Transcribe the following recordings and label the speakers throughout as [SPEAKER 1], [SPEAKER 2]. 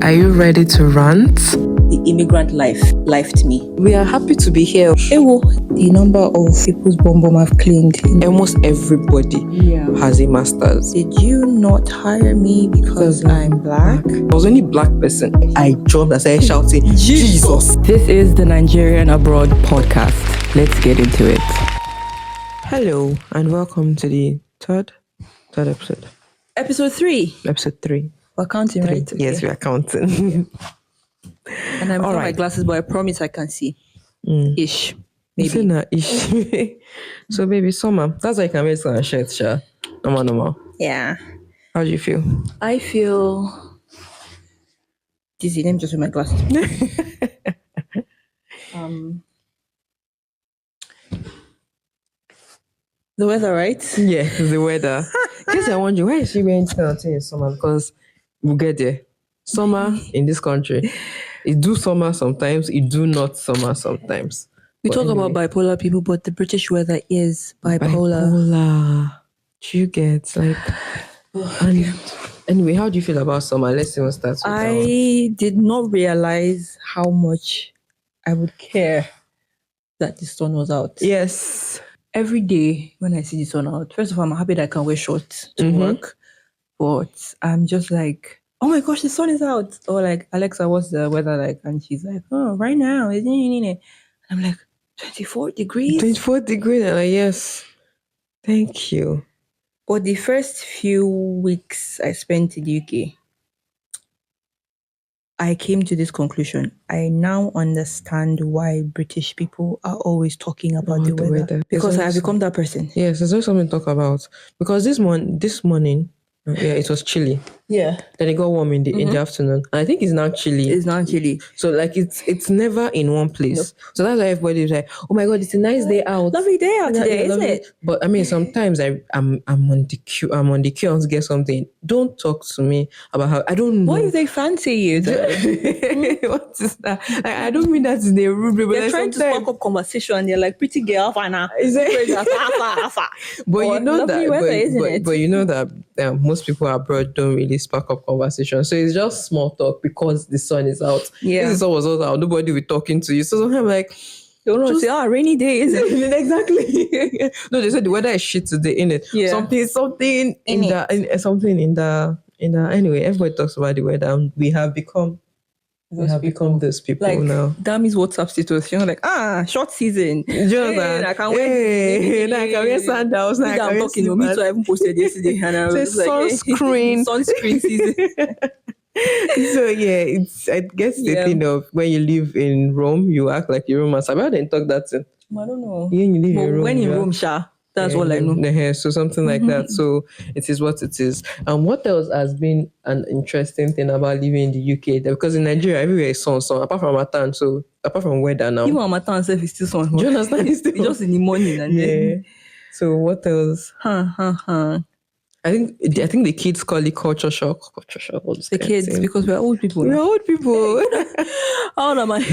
[SPEAKER 1] Are you ready to rant?
[SPEAKER 2] The immigrant lifed me.
[SPEAKER 1] We are happy to be here.
[SPEAKER 2] Ewo, the number of people's bum have cleaned.
[SPEAKER 1] Almost everybody has a master's.
[SPEAKER 2] Did you not hire me because I'm black?
[SPEAKER 1] I was only black person. I jumped and started shouting, Jesus.
[SPEAKER 2] This is the Nigerian Abroad podcast. Let's get into it.
[SPEAKER 1] Hello and welcome to the third episode.
[SPEAKER 2] Episode 3.
[SPEAKER 1] Episode 3.
[SPEAKER 2] We're counting, right? Okay.
[SPEAKER 1] Yes, we are counting.
[SPEAKER 2] And I'm wearing my glasses, but I promise I can see. Ish. Maybe.
[SPEAKER 1] Ish. So, baby, summer. That's why you can wear some shirt, sure. Normal.
[SPEAKER 2] Yeah.
[SPEAKER 1] How do you feel?
[SPEAKER 2] I feel dizzy. Let me just wear my glasses. The weather, right?
[SPEAKER 1] Yeah, the weather. Because I wonder, why is she wearing something in summer? Because we'll get there. Summer in this country. It do summer sometimes, it do not summer sometimes.
[SPEAKER 2] We talk about bipolar people, but the British weather is bipolar.
[SPEAKER 1] Do you get anyway, how do you feel about summer? Let's even start with
[SPEAKER 2] I did not realize how much I would care that the sun was out.
[SPEAKER 1] Yes.
[SPEAKER 2] Every day when I see the sun out, first of all, I'm happy that I can wear shorts to work. But I'm just like, oh my gosh, the sun is out. Or like, Alexa, what's the weather like? And she's like, oh, right now. And I'm like, 24 degrees?
[SPEAKER 1] 24 degrees. And I'm like, yes. Thank you.
[SPEAKER 2] But the first few weeks I spent in the UK, I came to this conclusion. I now understand why British people are always talking about the weather. Because I have become that person.
[SPEAKER 1] Yes, there's always something to talk about. Because this morning, it was chilly.
[SPEAKER 2] Yeah.
[SPEAKER 1] Then it got warm in the afternoon. And I think it's now chilly.
[SPEAKER 2] It's now chilly.
[SPEAKER 1] So like it's never in one place. Nope. So that's why everybody's like, oh my God, it's a nice day out.
[SPEAKER 2] Lovely day out today, isn't it?
[SPEAKER 1] But I mean, sometimes I'm on the queue. I'm on the queue to get something. Don't talk to me about how I don't know.
[SPEAKER 2] What if they fancy you?
[SPEAKER 1] What is that? Like, I don't mean that in a rude way. But
[SPEAKER 2] they're trying to spark up conversation. And they're like, pretty girl, Fana.
[SPEAKER 1] But you know that.
[SPEAKER 2] Weather,
[SPEAKER 1] but you know that most people abroad don't really spark up conversation. So it's just small talk because the sun is out.
[SPEAKER 2] Yeah.
[SPEAKER 1] If the sun was out, nobody will be talking to you. So sometimes I'm like,
[SPEAKER 2] you don't say, rainy day, is it?
[SPEAKER 1] Exactly. No, they said the weather is shit today, innit? Yeah. Something in the anyway, everybody talks about the weather and we have become those people like, now.
[SPEAKER 2] Dami's WhatsApp status, short season.
[SPEAKER 1] I
[SPEAKER 2] can't wait.
[SPEAKER 1] I can wear sandals.
[SPEAKER 2] I'm talking to me, so I haven't posted yesterday. And I was like, sunscreen season.
[SPEAKER 1] So yeah, I guess the thing of when you live in Rome, you act like you're Roman. I didn't talk that thing.
[SPEAKER 2] I don't know.
[SPEAKER 1] Yeah, you live in Rome.
[SPEAKER 2] When in Rome, that's all I know.
[SPEAKER 1] So something like that. So it is what it is. And what else has been an interesting thing about living in the UK? Because in Nigeria, everywhere is sun, apart from Matan. So apart from weather now.
[SPEAKER 2] Even Matan itself is still sun.
[SPEAKER 1] Do you understand? It's
[SPEAKER 2] just in the morning and then.
[SPEAKER 1] So what else? I think the kids call it culture shock.
[SPEAKER 2] The kids, because we're old people.
[SPEAKER 1] We're old people.
[SPEAKER 2] How old am I?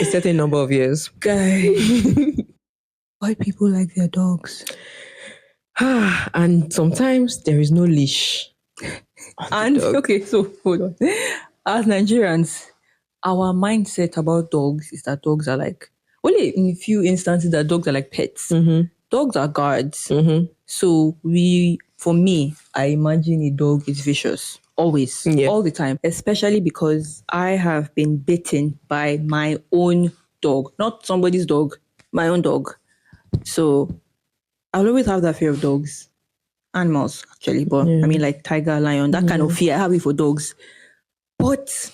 [SPEAKER 1] A certain number of years.
[SPEAKER 2] Guy. Why people like their dogs?
[SPEAKER 1] And sometimes there is no leash.
[SPEAKER 2] And okay, so hold on. As Nigerians, our mindset about dogs is that dogs are like, only in a few instances that dogs are like pets. Dogs are guards. So for me, I imagine a dog is vicious. Always. Yeah. All the time. Especially because I have been bitten by my own dog. Not somebody's dog. My own dog. So I'll always have that fear of dogs. Animals, actually. But I mean like tiger, lion, that kind of fear. I have it for dogs. But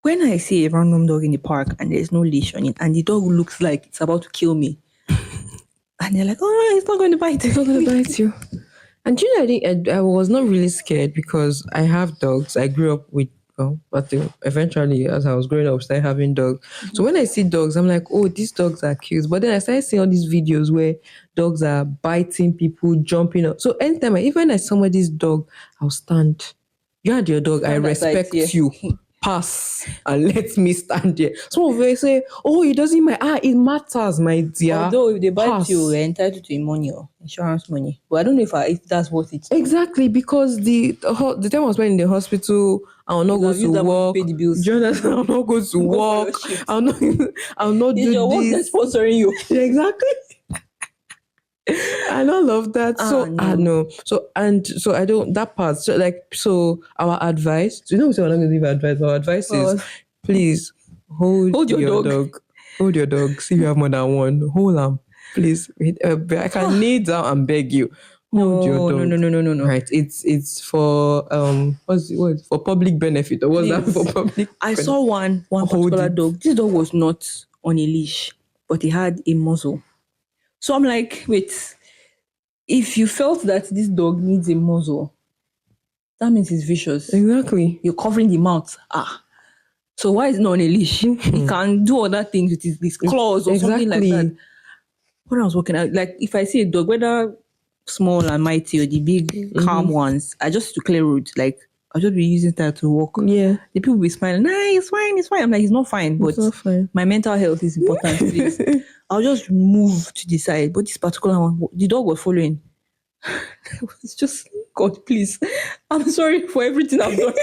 [SPEAKER 2] when I see a random dog in the park and there's no leash on it and the dog looks like it's about to kill me, and they're like, oh, no, it's not going to bite.
[SPEAKER 1] It's not going to bite you. And you know, I think I was not really scared because I have dogs. I grew up with, but eventually, as I was growing up, I started having dogs. So when I see dogs, I'm like, oh, these dogs are cute. But then I started seeing all these videos where dogs are biting people, jumping up. So anytime, even as somebody's dog, I'll stand. You had your dog, I respect you. pass and let me stand there. Some of them say, oh, it doesn't matter. It matters, my dear.
[SPEAKER 2] Although if they bite
[SPEAKER 1] Pass.
[SPEAKER 2] you, you're entitled to money or insurance money. But I don't know if that's worth it.
[SPEAKER 1] Exactly, because the time I was in the hospital, I'll not go to work.
[SPEAKER 2] Pay the bills.
[SPEAKER 1] Do you understand? I'll not go to work. I'll not
[SPEAKER 2] It's
[SPEAKER 1] do
[SPEAKER 2] your work
[SPEAKER 1] this.
[SPEAKER 2] that's sponsoring you.
[SPEAKER 1] Yeah, exactly. I don't love that. No. So I don't that part. So our advice. So we say we're not going to give advice. But our advice is please hold your dog. Hold your dog. See if you have more than one. Hold them. Please. I can kneel down and beg you. Hold your dog.
[SPEAKER 2] No.
[SPEAKER 1] Right. It's for what's for public benefit or what's that for public?
[SPEAKER 2] I saw one particular dog. This dog was not on a leash, but he had a muzzle. So I'm like, wait, if you felt that this dog needs a muzzle, that means he's vicious.
[SPEAKER 1] Exactly.
[SPEAKER 2] You're covering the mouth. So why is it not on a leash? He can do other things with his claws or something like that. When I was walking out, like if I see a dog, whether small and mighty or the big calm ones, I just to clear road. Like I'll just be using that to walk.
[SPEAKER 1] Yeah.
[SPEAKER 2] The people will be smiling. Nah, it's fine. I'm like, he's not fine, but my mental health is important. Please. I'll just move to the side. But this particular one, the dog was following. It's just, God, please. I'm sorry for everything I've done.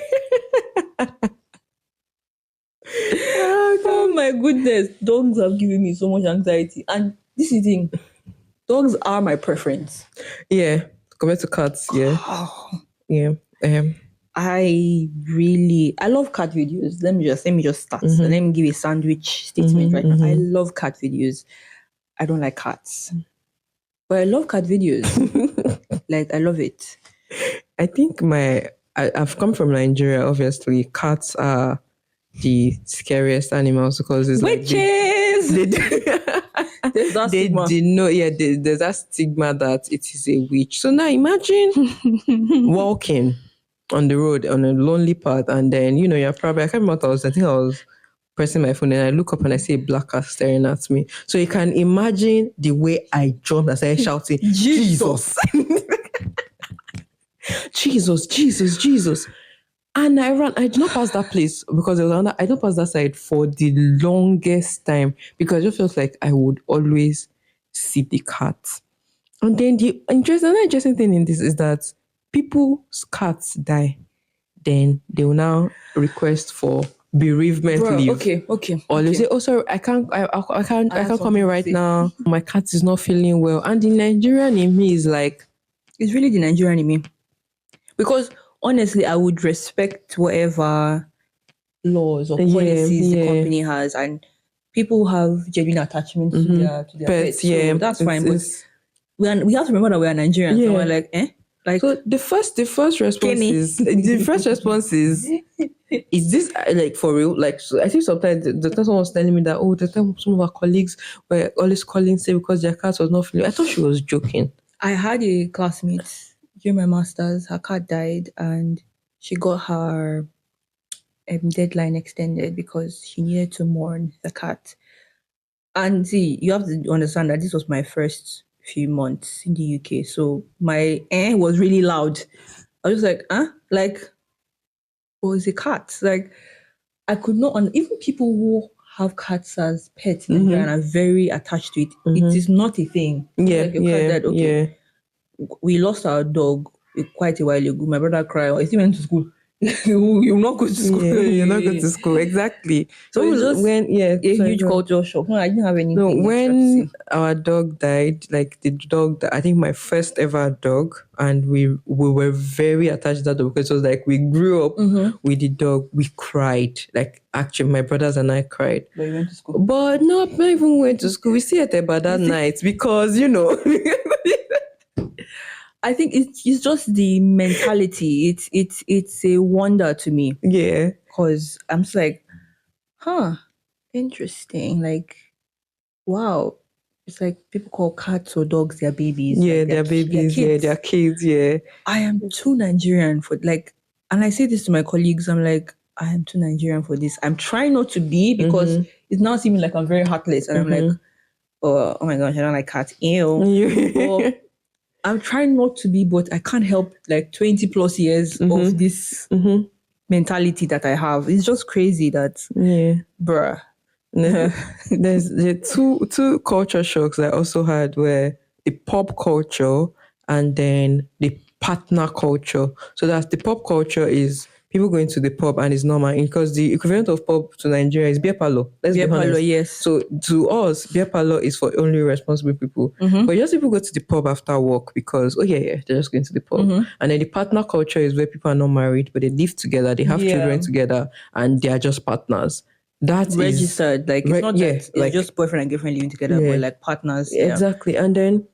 [SPEAKER 2] Oh my goodness. Dogs have given me so much anxiety. And this is the thing. Dogs are my preference.
[SPEAKER 1] Yeah. Compared to cats, yeah. Yeah.
[SPEAKER 2] I love cat videos. Let me just start. Let me give a sandwich statement right now. I love cat videos. I don't like cats. But I love cat videos. Like, I love it.
[SPEAKER 1] I think I've come from Nigeria, obviously. Cats are the scariest animals because it's
[SPEAKER 2] witches!
[SPEAKER 1] There's that stigma that it is a witch. So now imagine walking on the road on a lonely path, and then you're probably, I can't remember what I think I was pressing my phone and I look up and I see a black cat staring at me. So you can imagine the way I jumped and started shouting, Jesus. Jesus. And I ran. I did not pass that place because I don't pass that side for the longest time because it just felt like I would always see the cat. And then the interesting thing in this is that people's cats die, then they will now request for bereavement leave.
[SPEAKER 2] Okay.
[SPEAKER 1] Or they say, oh sorry, I can't come in right now. My cat is not feeling well. And the Nigerian in me is like,
[SPEAKER 2] it's really the Nigerian in me. Because honestly, I would respect whatever laws or policies the company has, and people have genuine attachment to their pets. So that's fine. But we have to remember that we are Nigerians. So we're like, so
[SPEAKER 1] the first response is this like for real? Like, so I think sometimes the person was telling me that the time some of our colleagues were always calling say because their cat was not feeling. I thought she was joking.
[SPEAKER 2] I had a classmate during my master's. Her cat died, and she got her deadline extended because she needed to mourn the cat. And see, you have to understand that this was my first few months in the UK, so my was really loud. I was like, like, it's a cat. Like, I could not. Even people who have cats as pets and are very attached to it, it is not a thing. Cat died, okay. We lost our dog quite a while ago. My brother cried. I still went to school. You're not going to school.
[SPEAKER 1] You're not going to school, exactly.
[SPEAKER 2] So it's just huge culture shock. No, I didn't have anything.
[SPEAKER 1] No, when our dog died, like the dog that I think my first ever dog, and we were very attached to that dog because it was like we grew up with the dog. We cried. Like actually, my brothers and I cried.
[SPEAKER 2] But you went to school.
[SPEAKER 1] But no, not even went to school. We stayed at Eba that night because
[SPEAKER 2] I think it's just the mentality. It's a wonder to me.
[SPEAKER 1] Yeah.
[SPEAKER 2] Because I'm just like, interesting. Like, wow. It's like people call cats or dogs their babies.
[SPEAKER 1] Yeah,
[SPEAKER 2] like
[SPEAKER 1] their babies. Their kids. Yeah.
[SPEAKER 2] I am too Nigerian for and I say this to my colleagues. I'm like, I am too Nigerian for this. I'm trying not to be because it's now seeming like I'm very heartless. And I'm like, oh my gosh, I don't like cats. Ew. I'm trying not to be, but I can't help 20 plus years of this mentality that I have. It's just crazy that,
[SPEAKER 1] Yeah.
[SPEAKER 2] bruh.
[SPEAKER 1] There's the two culture shocks I also had were the pop culture and then the partner culture. So that's the pop culture is people going to the pub and it's normal because the equivalent of pub to Nigeria is beer parlor. Let's
[SPEAKER 2] Beer
[SPEAKER 1] be
[SPEAKER 2] parlor,
[SPEAKER 1] honest.
[SPEAKER 2] yes.
[SPEAKER 1] So to us, beer parlor is for only responsible people. But just people go to the pub after work because they're just going to the pub. And then the partner culture is where people are not married but they live together, they have children together, and they are just partners. That is
[SPEAKER 2] Registered. Like, it's not that it's
[SPEAKER 1] like
[SPEAKER 2] just boyfriend and girlfriend living together, but like partners. Yeah.
[SPEAKER 1] exactly. And then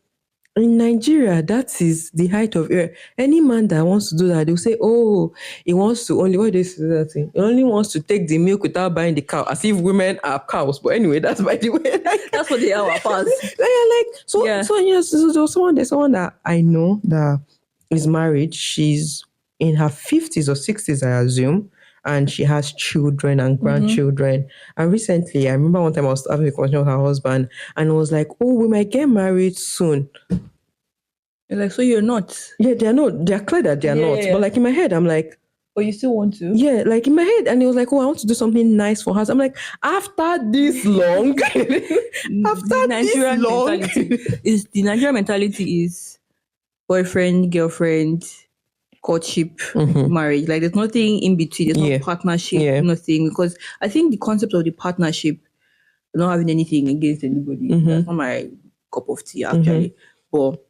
[SPEAKER 1] in Nigeria, that is the height of error. Any man that wants to do that, they'll say, "Oh, he wants to only what do they say that thing? He only wants to take the milk without buying the cow, as if women are cows." But anyway, that's by the way. Like,
[SPEAKER 2] That's what they are, our past.
[SPEAKER 1] So there's someone that I know that is married. She's in her 50s or 60s, I assume, and she has children and grandchildren. And recently, I remember one time I was having a conversation with her husband, and I was like, "Oh, we might get married soon."
[SPEAKER 2] You're like, so you're not?
[SPEAKER 1] Yeah, they're not. They're clear that they're not.
[SPEAKER 2] Yeah.
[SPEAKER 1] But like in my head, I'm like,
[SPEAKER 2] But you still want to?
[SPEAKER 1] yeah, like in my head, and he was like, "Oh, I want to do something nice for her." So I'm like, after this long,
[SPEAKER 2] The Nigerian mentality is boyfriend, girlfriend, courtship, marriage. Like, there's nothing in between. There's no partnership, nothing. Because I think the concept of the partnership, not having anything against anybody, that's not my cup of tea actually. But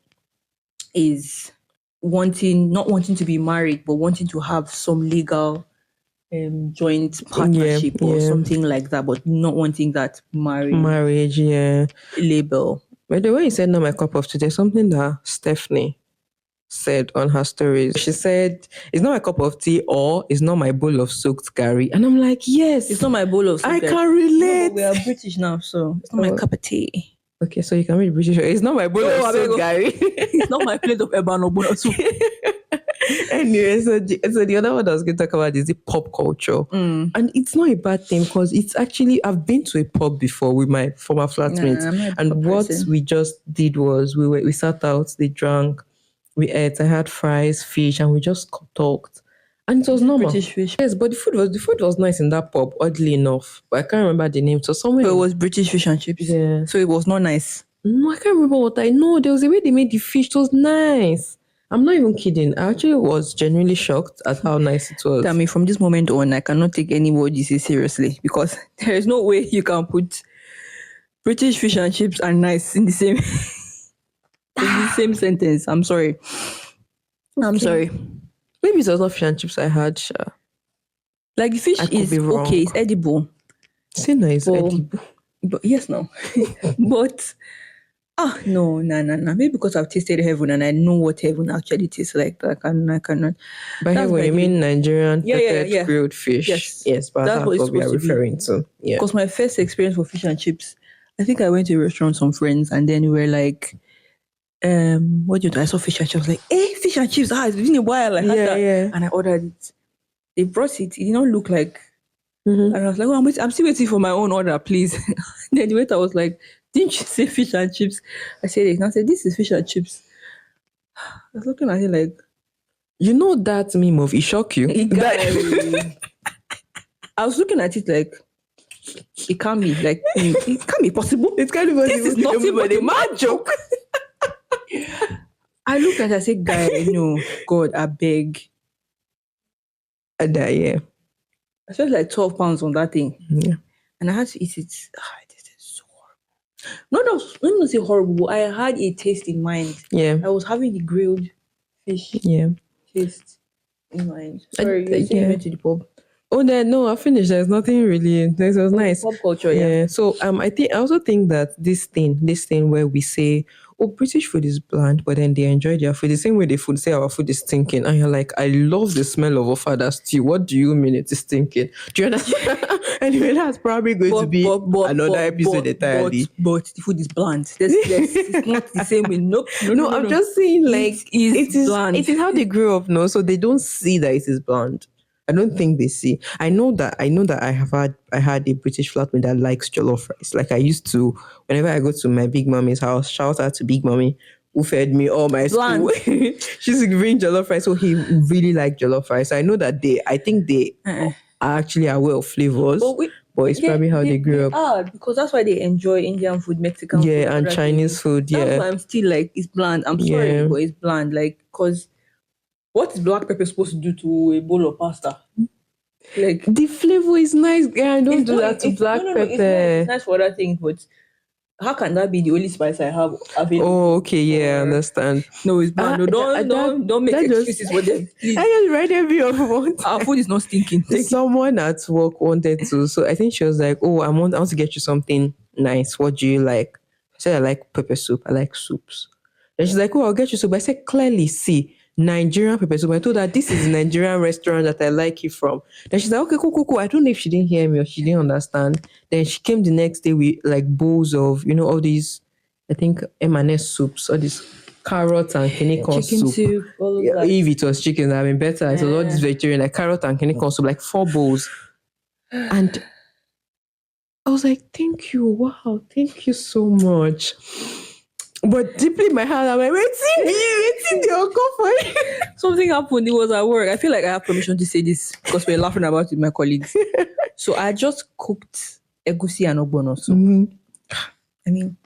[SPEAKER 2] is not wanting to be married, but wanting to have some legal joint partnership or something like that, but not wanting that marriage label.
[SPEAKER 1] By the way, you said not my cup of tea, there's something that Stephanie said on her stories. She said, "It's not my cup of tea," or "It's not my bowl of soaked curry." And I'm like, yes,
[SPEAKER 2] it's not my bowl of soaked
[SPEAKER 1] I can relate.
[SPEAKER 2] No, we are British now, so it's not my cup of tea.
[SPEAKER 1] Okay, so you can read British. It's not my bowl of soaked curry.
[SPEAKER 2] It's not my plate of ebano soup.
[SPEAKER 1] Anyway, so the other one I was going to talk about is the pop culture. And it's not a bad thing because it's actually, I've been to a pub before with my former flatmates. And what we just did was we sat out, they drank, we ate, I had fries, fish, and we just talked. And it was normal.
[SPEAKER 2] British fish.
[SPEAKER 1] Yes, but the food was nice in that pub, oddly enough. But I can't remember the name. So somewhere.
[SPEAKER 2] So it was British fish and chips.
[SPEAKER 1] Yeah.
[SPEAKER 2] So it was not nice.
[SPEAKER 1] No, I can't remember what I know. There was a way they made the fish. It was nice. I'm not even kidding. I actually was genuinely shocked at how nice it was.
[SPEAKER 2] Tell me, from this moment on, I cannot take anybody say seriously because there is no way you can put British fish and chips and nice in the same sentence. I'm sorry. Okay. I'm sorry.
[SPEAKER 1] Maybe it was not fish and chips I had.
[SPEAKER 2] Like the fish is okay, it's edible.
[SPEAKER 1] Say no, it's edible.
[SPEAKER 2] But yes, no. But no. Maybe because I've tasted heaven and I know what heaven actually tastes like. I cannot.
[SPEAKER 1] By heaven, you mean Nigerian grilled fish?
[SPEAKER 2] Yes,
[SPEAKER 1] but that's what we are referring to. Yeah.
[SPEAKER 2] Because my first experience for fish and chips, I think I went to a restaurant with some friends and then we were like, what do you do? I saw fish and chips. I was like, hey, fish and chips. It's been a while. I had that. Yeah. And I ordered it. They brought it. It did not look like. And I was like, I'm still waiting for my own order, please. Then the waiter was like, didn't you say fish and chips? I said it. And I said, this is fish and chips. I was looking at him like,
[SPEAKER 1] you know that meme of Shock You?
[SPEAKER 2] I was looking at it like, it can't be. Like, it can't be possible.
[SPEAKER 1] It can't be possible.
[SPEAKER 2] This is nothing but a mad joke. I looked at it, I said, guy, no, God, I beg.
[SPEAKER 1] Yeah.
[SPEAKER 2] I spent like 12 pounds on that thing.
[SPEAKER 1] Yeah.
[SPEAKER 2] And I had to eat it. This is so horrible. Let me say horrible. I had a taste in mind.
[SPEAKER 1] Yeah.
[SPEAKER 2] I was having the grilled fish taste in mind. Sorry, you said you went to the pub.
[SPEAKER 1] Oh, no, I finished. There's nothing really. This was nice.
[SPEAKER 2] Pop culture, yeah.
[SPEAKER 1] So I also think that this thing where we say, oh, British food is bland, but then they enjoy their food the same way they food say our food is stinking, and you're like, I love the smell of a father's stew. What do you mean it is stinking? Do you understand? Anyway, that's probably going to be another episode entirely.
[SPEAKER 2] But the food is bland. It's not the same way. Nope. No,
[SPEAKER 1] I'm just saying, like, it is
[SPEAKER 2] bland.
[SPEAKER 1] It is how they grew up, no? So they don't see that it is bland. I don't think they see. I know that I had a British flatmate that likes jollof rice. Like I used to, whenever I go to my big mommy's house, shout out to Big Mommy. who fed me all my school.
[SPEAKER 2] Bland.
[SPEAKER 1] She used to bring jollof rice, so he really liked jollof rice. I know that I think they are actually aware of flavors, but it's probably how they grew up.
[SPEAKER 2] Are, because that's why they enjoy Indian food, Mexican food,
[SPEAKER 1] and Chinese food.
[SPEAKER 2] That's why I'm still like, it's bland. I'm sorry, but it's bland. Like, because what is black pepper supposed to do to a bowl of pasta? Like,
[SPEAKER 1] the flavor is nice. Yeah, I don't do that to black pepper.
[SPEAKER 2] It's nice for other things, but how can that be the only spice I have available?
[SPEAKER 1] Oh, okay, yeah, I understand.
[SPEAKER 2] No, it's bad. No, don't make excuses for them. Please.
[SPEAKER 1] I just read every of one.
[SPEAKER 2] Our food is not stinking.
[SPEAKER 1] Someone at work wanted to, so I think she was like, "Oh, I want to get you something nice. What do you like?" I said, "I like pepper soup. I like soups." And she's like, "Oh, I'll get you soup." I said, "Clearly, see, Nigerian pepper soup." I told her this is a Nigerian restaurant that I like it from. Then she's like, "Okay, cool. I don't know if she didn't hear me or she didn't understand." Then she came the next day with like bowls of, all these, I think M&S soups, all these carrot and kidney corn soup.
[SPEAKER 2] All of that.
[SPEAKER 1] If it was chicken, I mean better. It was all this vegetarian, like carrot and kidney corn soup, like 4 bowls. And I was like, thank you. Wow, thank you so much. But deeply in my heart, I'm like, waiting, they'll go for it.
[SPEAKER 2] Something happened. It was at work. I feel like I have permission to say this because we're laughing about it with my colleagues. So I just cooked egusi and ogbono soup.
[SPEAKER 1] Mm-hmm.
[SPEAKER 2] I mean,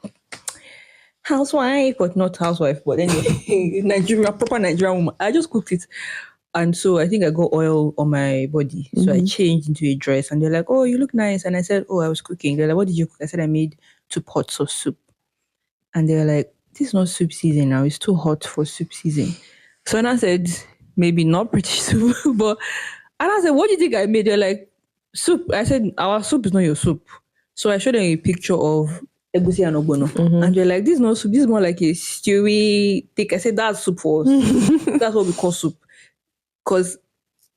[SPEAKER 2] housewife, but not housewife. But anyway, proper Nigerian woman. I just cooked it. And so I think I got oil on my body. So I changed into a dress. And they're like, "Oh, you look nice." And I said, "Oh, I was cooking." They're like, "What did you cook?" I said, "I made 2 pots of soup." And they were like, "This is not soup season now. It's too hot for soup season." So I said, "Maybe not British soup." And I said, "What do you think I made?" They're like, "Soup." I said, "Our soup is not your soup." So I showed them a picture of egusi and ogbono. And they're like, "This is not soup. This is more like a stewy thick." I said, "That's soup for us." That's what we call soup. Because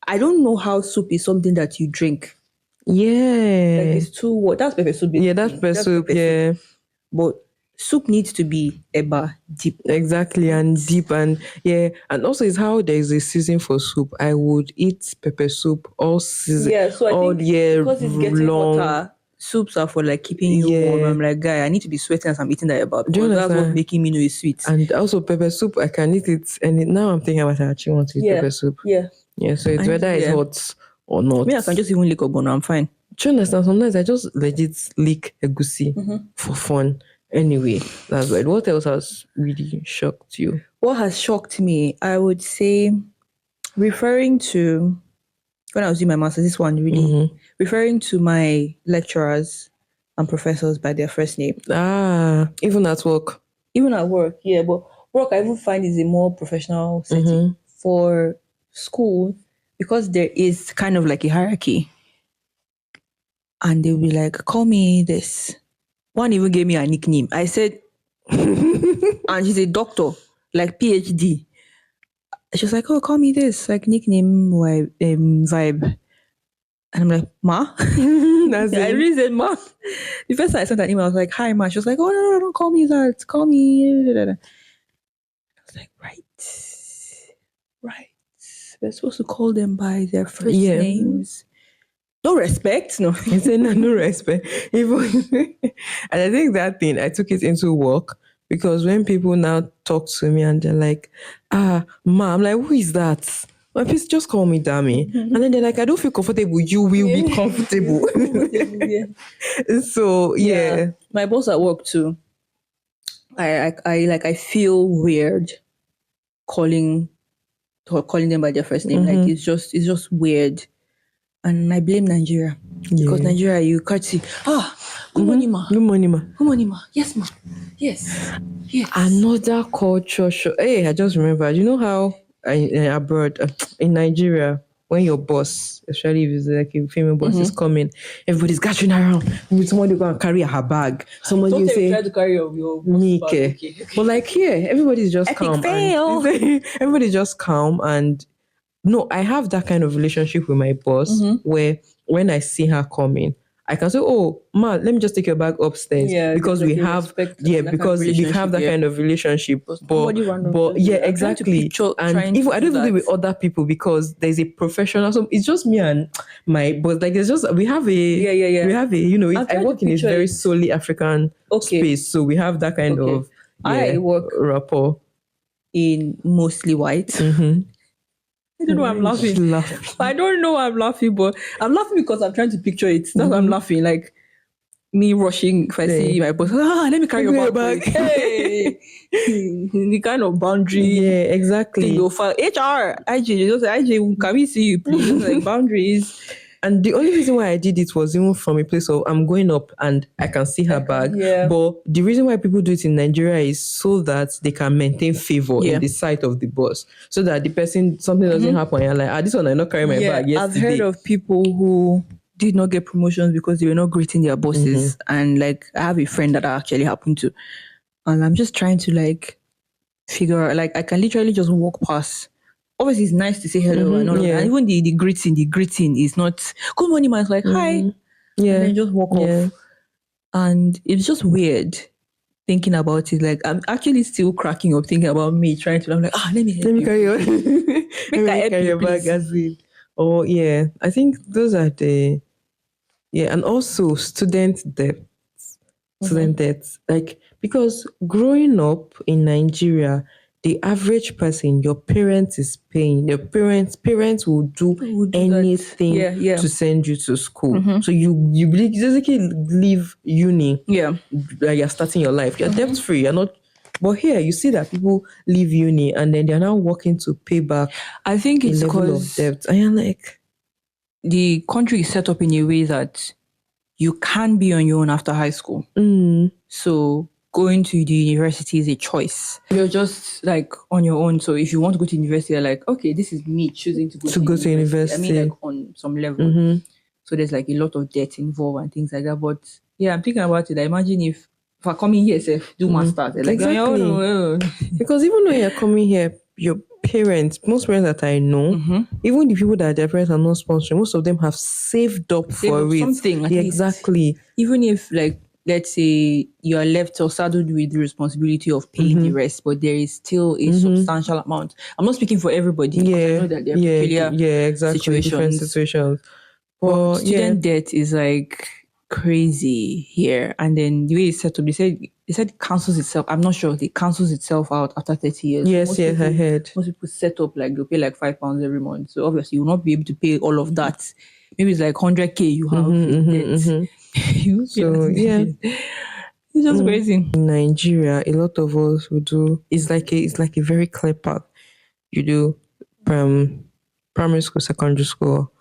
[SPEAKER 2] I don't know how soup is something that you drink.
[SPEAKER 1] Yeah.
[SPEAKER 2] Like it's too what? That's pepper soup.
[SPEAKER 1] Yeah, that's pepper soup. Yeah.
[SPEAKER 2] But soup needs to be eba deep.
[SPEAKER 1] Exactly, and deep, and and also it's how there is a season for soup. I would eat pepper soup all season,
[SPEAKER 2] so I
[SPEAKER 1] all
[SPEAKER 2] think
[SPEAKER 1] year
[SPEAKER 2] because it's getting
[SPEAKER 1] long.
[SPEAKER 2] hotter, soups are for like keeping you warm. I'm like, guy, I need to be sweating as I'm eating that eba because that's what's making me know it's sweet.
[SPEAKER 1] And also pepper soup, I can eat it, and now I'm thinking about I actually want to eat pepper soup.
[SPEAKER 2] Yeah.
[SPEAKER 1] So it's whether it's hot or not.
[SPEAKER 2] Me, I can just even lick ogbono. I'm fine.
[SPEAKER 1] Do you understand? Sometimes I just legit lick egusi for fun. Anyway, that's right. What else has really shocked you?
[SPEAKER 2] What has shocked me, I would say, referring to when I was doing my master's, this one really referring to my lecturers and professors by their first name.
[SPEAKER 1] Even at work.
[SPEAKER 2] Even at work, yeah. But work, I even find is a more professional setting. For school, because there is kind of like a hierarchy. And they'll be like, "Call me this." One even gave me a nickname. I said, and she's a doctor, like PhD. She was like, "Oh, call me this, like nickname vibe." And I'm like, "Ma?" I really said, "Ma." The first time I sent an email, I was like, "Hi, Ma." She was like, "Oh, no, don't call me that. Call me." I was like, right. We're supposed to call them by their first names. No respect, no.
[SPEAKER 1] I said no respect. Even and I think that thing I took it into work because when people now talk to me and they're like, "Ma," I'm like, "Who is that?" Well, please just call me Dami. And then they're like, "I don't feel comfortable. You will be comfortable." So
[SPEAKER 2] my boss at work too. I feel weird calling them by their first name. Like it's just weird. And I blame Nigeria. Because Nigeria, you can't see, good morning, ma.
[SPEAKER 1] Good morning, ma.
[SPEAKER 2] Good morning, ma. Yes, ma. Yes.
[SPEAKER 1] Another culture show. Hey, I just remember, you know how abroad, in Nigeria, when your boss, especially if it's like a female boss is coming, everybody's gathering around. Somebody go and carry her bag. Somebody
[SPEAKER 2] Don't
[SPEAKER 1] say,
[SPEAKER 2] try to carry your bag. Okay.
[SPEAKER 1] But like here, everybody's just calm. Everybody's just calm and no, I have that kind of relationship with my boss where when I see her coming, I can say, "Oh, ma, let me just take your bag upstairs." Because we have because we have that kind of relationship. But exactly. And even I don't even do it with other people because there's a professional. So it's just me and my boss. Like it's just we have a we have a I work in a very solely African space, so we have that kind of
[SPEAKER 2] I work
[SPEAKER 1] rapport
[SPEAKER 2] in mostly white. I don't know why I'm laughing. I don't know why I'm laughing, but I'm laughing because I'm trying to picture it. That's why I'm laughing. Like me rushing if I see my boss. Let me carry your bag. Hey, the kind of boundary.
[SPEAKER 1] Yeah, exactly.
[SPEAKER 2] Thing you'll file. HR, IJ, just say, IJ, can we see you, please? Just like boundaries.
[SPEAKER 1] And the only reason why I did it was even from a place of I'm going up and I can see her bag.
[SPEAKER 2] Yeah.
[SPEAKER 1] But the reason why people do it in Nigeria is so that they can maintain favor in the sight of the boss. So that the person, something doesn't happen. And you're like, this one, I not carry my bag yesterday.
[SPEAKER 2] I've heard of people who did not get promotions because they were not greeting their bosses. And like, I have a friend that actually happened to. And I'm just trying to like figure out, like, I can literally just walk past. Obviously, it's nice to say hello and all of that. And even the greeting is not good morning, man. It's like, hi. Yeah. And then just walk off. And it's just weird thinking about it. Like, I'm actually still cracking up thinking about me trying to, I'm like, let me
[SPEAKER 1] carry your carry your bag as it. Oh, yeah. I think those are and also student debt. Like, because growing up in Nigeria, the average person, your parents is paying. Your parents will do anything to send you to school. So you basically leave uni.
[SPEAKER 2] Yeah.
[SPEAKER 1] Like you're starting your life. You're debt free. You're not. But here you see that people leave uni and then they're now working to pay back.
[SPEAKER 2] I think it's
[SPEAKER 1] level of debt. And you're like,
[SPEAKER 2] the country is set up in a way that you can be on your own after high school. So going to the university is a choice. You're just like on your own. So if you want to go to university, you're like, okay, this is me choosing to go to university. I mean, like on some level. So there's like a lot of debt involved and things like that. But yeah, I'm thinking about it. I imagine if I come in here, do masters. Like,
[SPEAKER 1] exactly. Because even when you're coming here, your parents, most parents that I know, even the people that their parents are not sponsoring, most of them have saved up for it.
[SPEAKER 2] Something, at least.
[SPEAKER 1] Exactly.
[SPEAKER 2] Even if, like, let's say you are left or saddled with the responsibility of paying the rest, but there is still a substantial amount. I'm not speaking for everybody. I know that there are peculiar
[SPEAKER 1] different situations.
[SPEAKER 2] But student debt is like crazy here. And then the way it's set up, they said it cancels itself. I'm not sure. It cancels itself out after 30 years.
[SPEAKER 1] Yes, I heard.
[SPEAKER 2] Most people set up like they'll pay like £5 every month. So obviously you will not be able to pay all of that. Maybe it's like 100K you have debt. It's just crazy.
[SPEAKER 1] In Nigeria, a lot of us will do. It's like a very clear path. You do primary school, secondary school,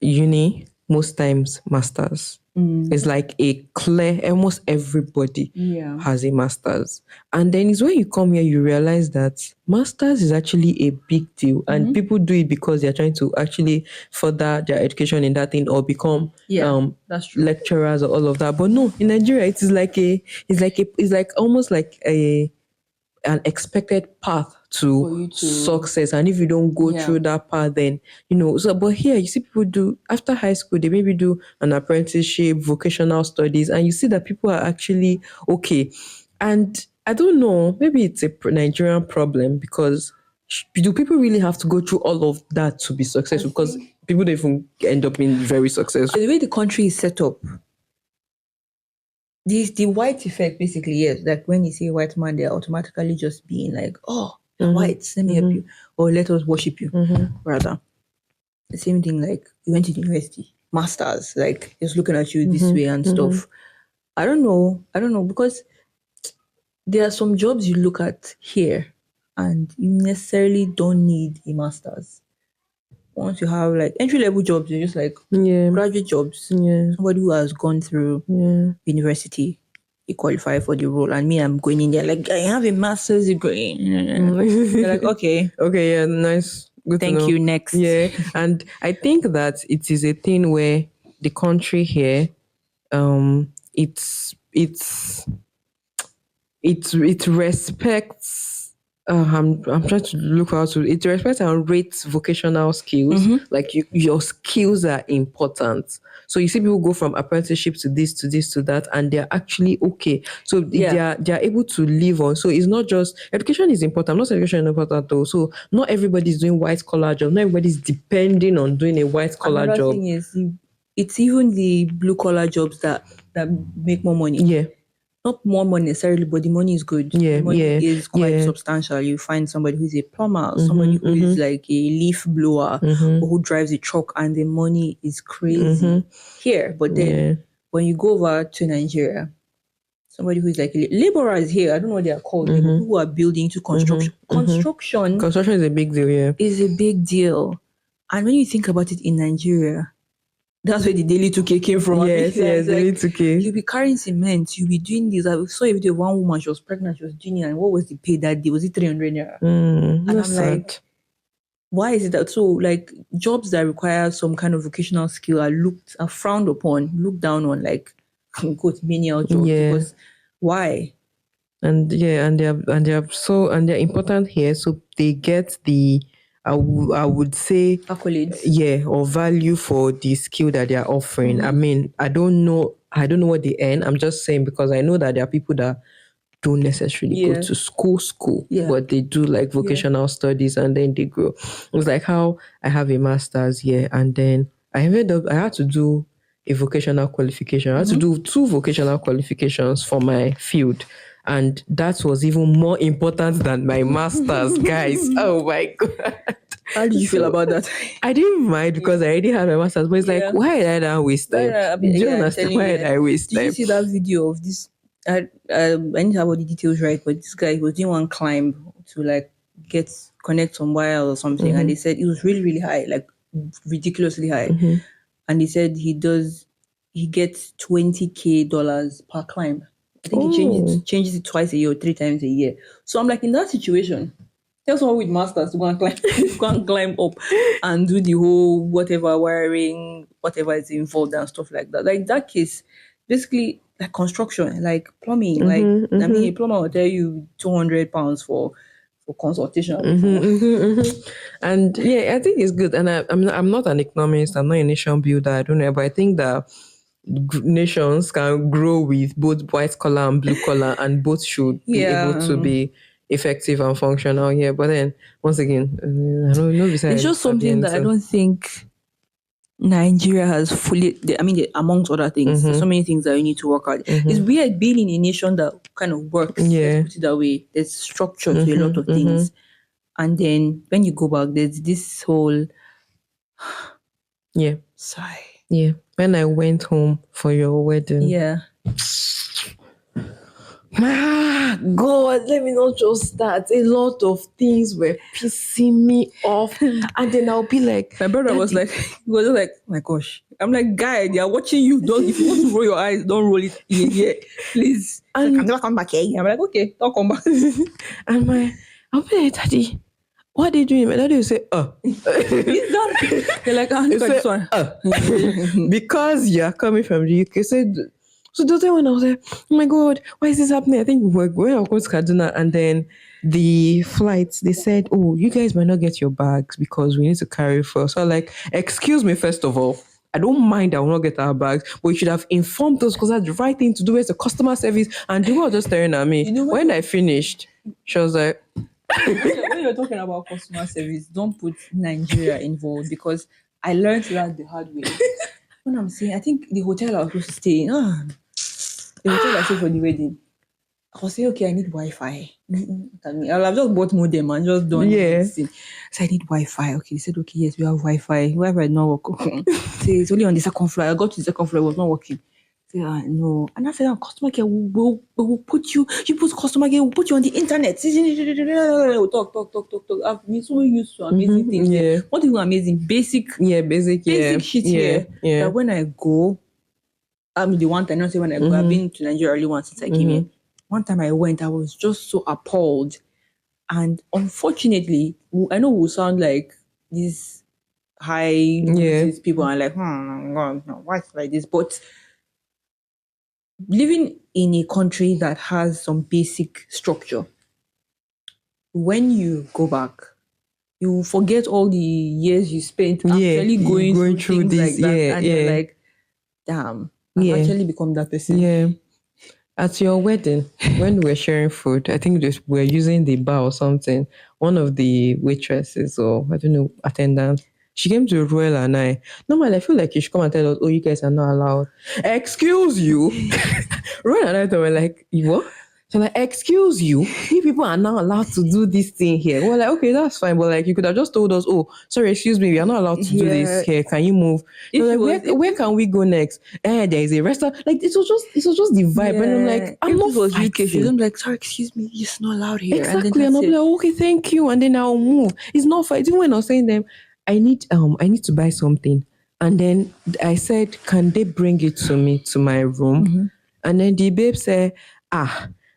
[SPEAKER 1] uni, most times masters. It's like a clear, almost everybody has a master's. And then it's when you come here, you realize that master's is actually a big deal. And people do it because they're trying to actually further their education in that thing or become
[SPEAKER 2] that's true.
[SPEAKER 1] lecturers or all of that. But no, in Nigeria, it's like almost like an expected path to success. And if you don't go through that path, then but here you see people do after high school, they maybe do an apprenticeship, vocational studies, and you see that people are actually okay. And I don't know, maybe it's a Nigerian problem because do people really have to go through all of that to be successful? Because people don't even end up being very successful.
[SPEAKER 2] The way the country is set up, the white effect, basically, yes. Like when you see a white man, they're automatically just being like, you're white, let me help you. Or let us worship you, rather. The same thing, like you went to university, masters, like just looking at you this way and stuff. I don't know, because there are some jobs you look at here and you necessarily don't need a master's. Once you have like entry-level jobs, you're just like graduate jobs. Somebody who has gone through university, you qualify for the role. And me, I'm going in there like, I have a master's degree. They're like, okay,
[SPEAKER 1] yeah, nice. Good
[SPEAKER 2] Thank you. Next.
[SPEAKER 1] Yeah, and I think that it is a thing where the country here, it respects. I'm trying to look out to it respects and rates vocational skills. Like your skills are important. So you see people go from apprenticeship to this to this to that, and they're actually okay. So they're able to live on. So it's not just education is important. I'm not saying education is important though. So not everybody's doing white collar job. Not everybody's depending on doing a white collar job.
[SPEAKER 2] Thing is, it's even the blue collar jobs that make more money.
[SPEAKER 1] Yeah.
[SPEAKER 2] not more money necessarily, but the money is good.
[SPEAKER 1] Yeah,
[SPEAKER 2] The money
[SPEAKER 1] yeah,
[SPEAKER 2] is quite
[SPEAKER 1] yeah.
[SPEAKER 2] substantial. You find somebody who's a plumber, somebody who is like a leaf blower, or who drives a truck, and the money is crazy here. But then
[SPEAKER 1] Yeah.
[SPEAKER 2] when you go over to Nigeria, somebody who is like laborers here, I don't know what they are called here, but people who are building to construction. Construction
[SPEAKER 1] Construction is a big deal, yeah.
[SPEAKER 2] is a big deal. And when you think about it in Nigeria, that's where the daily 2K came from.
[SPEAKER 1] Yes, yes,
[SPEAKER 2] Like,
[SPEAKER 1] daily 2K.
[SPEAKER 2] you'll be carrying cement, you'll be doing this. I saw a video of one woman, she was pregnant, she was doing it, and what was the pay that day? Was it 300 naira? And
[SPEAKER 1] That's
[SPEAKER 2] I'm
[SPEAKER 1] sad.
[SPEAKER 2] like, why is it that? So, like, jobs that require some kind of vocational skill are frowned upon, looked down on, like, quote, menial jobs.
[SPEAKER 1] Yeah.
[SPEAKER 2] Because why?
[SPEAKER 1] And yeah, and they're important here, so they get the I would say
[SPEAKER 2] Accolades.
[SPEAKER 1] yeah, or value for the skill that they are offering. I mean, I don't know what they earn. I'm just saying because I know that there are people that don't necessarily go
[SPEAKER 2] Yeah.
[SPEAKER 1] to school,
[SPEAKER 2] Yeah.
[SPEAKER 1] but they do like vocational studies and then they grow. It's like how I have a master's here and then I had to do a vocational qualification. I had to do 2 vocational qualifications for my field. And that was even more important than my master's, guys. Oh my God.
[SPEAKER 2] How did you feel about that?
[SPEAKER 1] I didn't mind because I already had my master's, but it's like, why did I not waste time? Do you understand? Why did I waste
[SPEAKER 2] Did
[SPEAKER 1] time?
[SPEAKER 2] you see that video of this? I didn't have all the details right, but this guy was doing one climb to like connect some wire or something, and they said it was really, really high, like ridiculously high. And he said he gets $20,000 per climb. I think he changes it twice a year or 3 times a year. So I'm like, in that situation, tell someone with masters to go and climb up and do the whole whatever wiring, whatever is involved and stuff like that. Like that case, basically like construction, like plumbing. I mean, a plumber will tell you £200 for consultation.
[SPEAKER 1] And yeah, I think it's good. And I'm not an economist. I'm not a nation builder. I don't know, but I think that nations can grow with both white collar and blue collar, and both should be able to be effective and functional here. But then once again, I don't know.
[SPEAKER 2] It's just something that I don't think Nigeria has fully. Amongst other things, there's so many things that you need to work out. It's weird being in a nation that kind of works. Let's put it that way. There's structure to a lot of things, and then when you go back, there's this whole sigh.
[SPEAKER 1] Yeah. When I went home for your wedding.
[SPEAKER 2] Yeah.
[SPEAKER 1] God, let me not just start. A lot of things were pissing me off. And then I'll be like,
[SPEAKER 2] my brother was like, oh my gosh. I'm like, guy, they are watching you. If you want to roll your eyes, don't roll it here, please. And I'm never come back here. I'm like, okay, don't come back.
[SPEAKER 1] And I'll be like, Daddy, what are they doing? My daddy will say,
[SPEAKER 2] He's done. They're like, look at this one.
[SPEAKER 1] Because you're coming from the UK. So the other one, I was like, oh my God, why is this happening? I think we're going to Kaduna, and then the flights, they said, oh, you guys might not get your bags because we need to carry first. So I'm like, excuse me, first of all, I don't mind I will not get our bags, but you should have informed us because that's the right thing to do as a customer service. And they were just staring at me. When I finished, she was like,
[SPEAKER 2] when you're talking about customer service, don't put Nigeria involved, because I learned that the hard way. When I'm saying, I think the hotel I was supposed to stay in, the hotel I stayed for the wedding, I was saying, okay, I need Wi-Fi. I'll have just bought modem and just done it. So I need Wi-Fi. Okay, they said, okay, yes, we have Wi-Fi. Wi-Fi is not working. So it's only on the second floor. I got to the second floor, it was not working. No. And I said, customer care will put you put customer care, will put you on the internet. We'll talk. I've been so used to amazing things. Yeah. What is amazing? Basic shit here. That when I go, the one time, not say when I go, I've been to Nigeria early once since I came here. One time I went, I was just so appalled. And unfortunately, I know we'll sound like these high people are like, no, why is it like this? But living in a country that has some basic structure, when you go back, you forget all the years you spent actually going through things like that, and you're like, damn, I've actually become that person.
[SPEAKER 1] Yeah. At your wedding, when we were sharing food, I think we were using the bar or something. One of the waitresses, or I don't know, attendants, She came to Royal and I. Normally, I feel like you should come and tell us, oh, you guys are not allowed. Excuse you. Royal and I thought were like, you what? So like, excuse you, you people are not allowed to do this thing here. We're like, okay, that's fine, but like you could have just told us, oh, sorry, excuse me, we are not allowed to do this here. Can you move?
[SPEAKER 2] If
[SPEAKER 1] Like,
[SPEAKER 2] it was-
[SPEAKER 1] where can we go next? There is a restaurant. Like it was just the vibe, and I'm like, I'm
[SPEAKER 2] if
[SPEAKER 1] not
[SPEAKER 2] this was UK,
[SPEAKER 1] fighting.
[SPEAKER 2] she's like, sorry, excuse me, it's not allowed here.
[SPEAKER 1] Exactly,
[SPEAKER 2] And
[SPEAKER 1] and I'll
[SPEAKER 2] then
[SPEAKER 1] be like, okay, thank you, and then I'll move. It's not fighting. When I was saying them, I need to buy something, and then I said, can they bring it to me to my room? And then the babe said,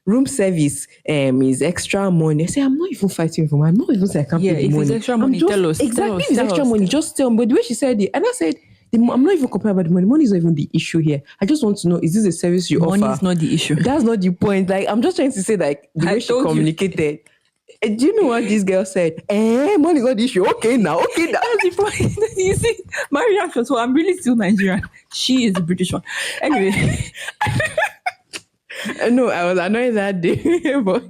[SPEAKER 1] room service is extra money. I say, I'm not even fighting for money. I'm not even saying I can't pay the
[SPEAKER 2] if
[SPEAKER 1] money.
[SPEAKER 2] it's extra money,
[SPEAKER 1] I'm just,
[SPEAKER 2] tell us.
[SPEAKER 1] exactly,
[SPEAKER 2] Tell us,
[SPEAKER 1] if it's
[SPEAKER 2] tell
[SPEAKER 1] extra
[SPEAKER 2] us,
[SPEAKER 1] money,
[SPEAKER 2] tell
[SPEAKER 1] just tell me. But the way she said it, and I said, I'm not even complaining about the money. Money is not even the issue here. I just want to know, is this a service you
[SPEAKER 2] money
[SPEAKER 1] offer?
[SPEAKER 2] is not the issue.
[SPEAKER 1] That's not the point. Like, I'm just trying to say, like, the
[SPEAKER 2] I
[SPEAKER 1] way she
[SPEAKER 2] told you.
[SPEAKER 1] communicated. Do you know what this girl said? Money is not the issue. Okay, now.
[SPEAKER 2] That's the point. You see, my reaction. So I'm really still Nigerian. She is the British one. Anyway,
[SPEAKER 1] No, I was annoyed that day, but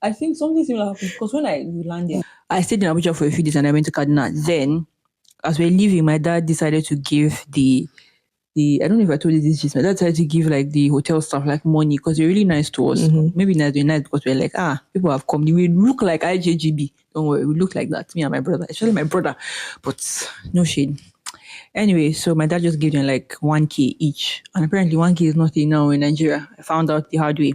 [SPEAKER 2] I think something similar happened because when we landed, I stayed in Abuja for a few days and I went to Kaduna. Then, as we were leaving, my dad decided to give the I don't know if I told you this, just my dad decided to give like the hotel staff like money because they're really nice to us. Maybe not they're nice because we're like, people have come. We look like IJGB. Don't worry, we look like that. Me and my brother, especially my brother, but no shade. Anyway, so my dad just gave them like 1K each. And apparently 1K is nothing now in Nigeria. I found out the hard way.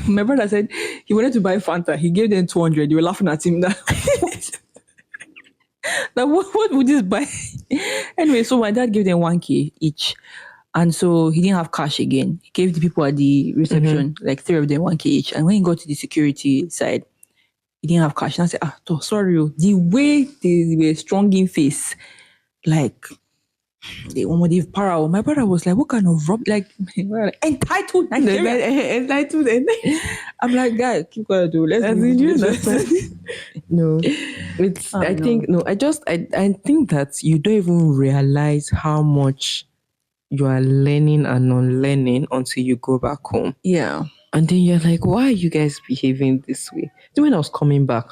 [SPEAKER 2] My brother said he wanted to buy Fanta. He gave them 200. They were laughing at him. What would this buy? Anyway, so my dad gave them 1K each. And so he didn't have cash again. He gave the people at the reception, like 3 of them 1K each. And when he got to the security side, he didn't have cash. And I said, sorry. The way they were strong in face, like, they've para. My brother was like, what kind of entitled Nigeria?
[SPEAKER 1] entitled.
[SPEAKER 2] I'm like, guy, keep quiet, dude. Let's
[SPEAKER 1] No, it's. I think no. I think that you don't even realize how much you are learning and unlearning until you go back home.
[SPEAKER 2] Yeah.
[SPEAKER 1] And then you're like, why are you guys behaving this way? So when I was coming back,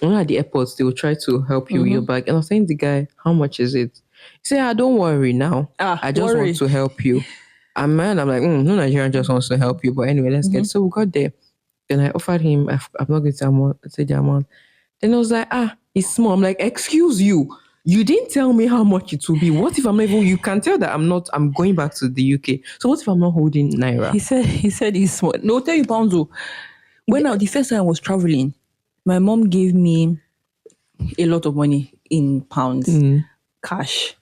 [SPEAKER 1] at the airports, they will try to help you with your bag. And I was saying to the guy, how much is it? He said, don't worry now. I just want to help you. And man, I'm like, no Nigerian just wants to help you. But anyway, let's get. So we got there. Then I offered him, I'm not going to say the amount. Then I was like, it's small. I'm like, excuse you. You didn't tell me how much it will be. What if I'm not even, you can tell that I'm going back to the UK. So what if I'm not holding Naira?
[SPEAKER 2] He said he's small. No, 30 pounds. When the first time I was traveling, my mom gave me a lot of money in pounds, cash.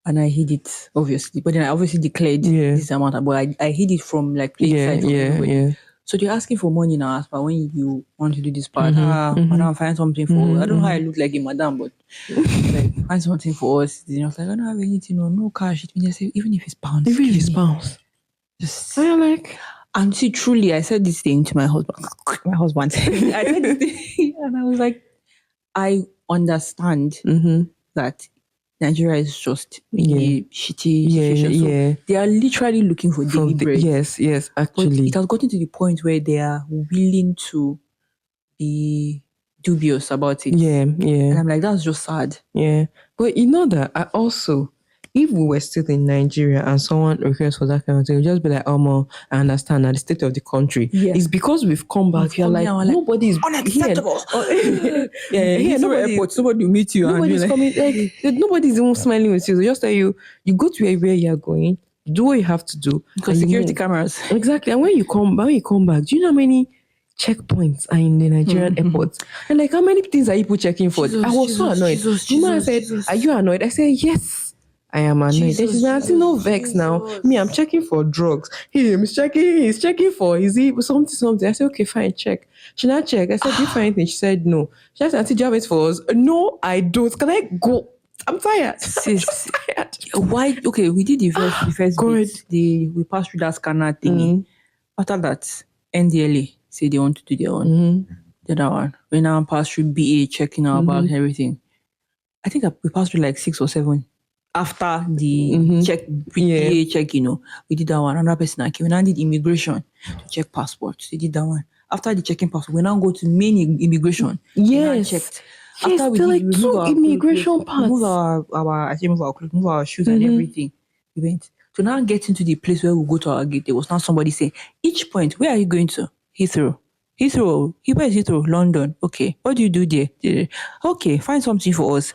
[SPEAKER 2] And I hid it, obviously. But then I obviously declared this amount. But I hid it from like side from everybody. So they're asking for money now. But when you want to do this part, madam, find something for us. I don't know how I look like a madam, but like, find something for us. Then I was like, I don't have anything, no cash. It means I say, even if it's pounds.
[SPEAKER 1] Even if it's pounds.
[SPEAKER 2] Just,
[SPEAKER 1] I'm like,
[SPEAKER 2] and see, truly, I said this thing to my husband. I said this thing, and I was like, I understand that Nigeria is just a shitty situation. So they are literally looking for daily bread.
[SPEAKER 1] Yes, actually.
[SPEAKER 2] But it has gotten to the point where they are willing to be dubious about it.
[SPEAKER 1] Yeah.
[SPEAKER 2] And I'm like, that's just sad.
[SPEAKER 1] Yeah. But you know that I also, if we were still in Nigeria and someone requests for that kind of thing, we'll just be like, I understand now the state of the country. Yeah. It's because we've come back. You're like, nobody is
[SPEAKER 2] unacceptable.
[SPEAKER 1] Here,
[SPEAKER 2] somebody will meet you.
[SPEAKER 1] Nobody's coming. Like, nobody's even smiling with you. They just tell you go to where you're going, do what you have to do.
[SPEAKER 2] Because security cameras.
[SPEAKER 1] Exactly. And when you come back, do you know how many checkpoints are in the Nigerian airports? And like, how many things are people checking for? I was so annoyed. I said, are you annoyed? I said, yes. I am annoyed. She's like, no vex now. Me, I'm checking for drugs. He's checking for, is he something? I said, okay, fine, check. She not check. I said, do you find anything? She said, no. She asked, Auntie, do you have it for us? No, I don't. Can I go? I'm tired.
[SPEAKER 2] Sis, why? Okay, we did the first bit. We passed through that scanner thingy. After that, NDLA say they want to do their own. The other one. We now pass through BA, checking our bags and everything. I think we passed through like 6 or 7. After the check, PA check, we did that one. Another person came. We now did immigration to check passports. We did that one. After the checking passport, we now go to main immigration.
[SPEAKER 1] Yes.
[SPEAKER 2] Checked.
[SPEAKER 1] Yes,
[SPEAKER 2] after we
[SPEAKER 1] they're
[SPEAKER 2] did,
[SPEAKER 1] like
[SPEAKER 2] we remove
[SPEAKER 1] two
[SPEAKER 2] our
[SPEAKER 1] immigration
[SPEAKER 2] clothes, remove
[SPEAKER 1] parts.
[SPEAKER 2] I say remove our clothes, remove our shoes and everything. We went to now get into the place where we go to our gate. There was now somebody saying, each point, where are you going to? Heathrow. Heathrow. Where is Heathrow? London. Okay. What do you do there? Okay, find something for us.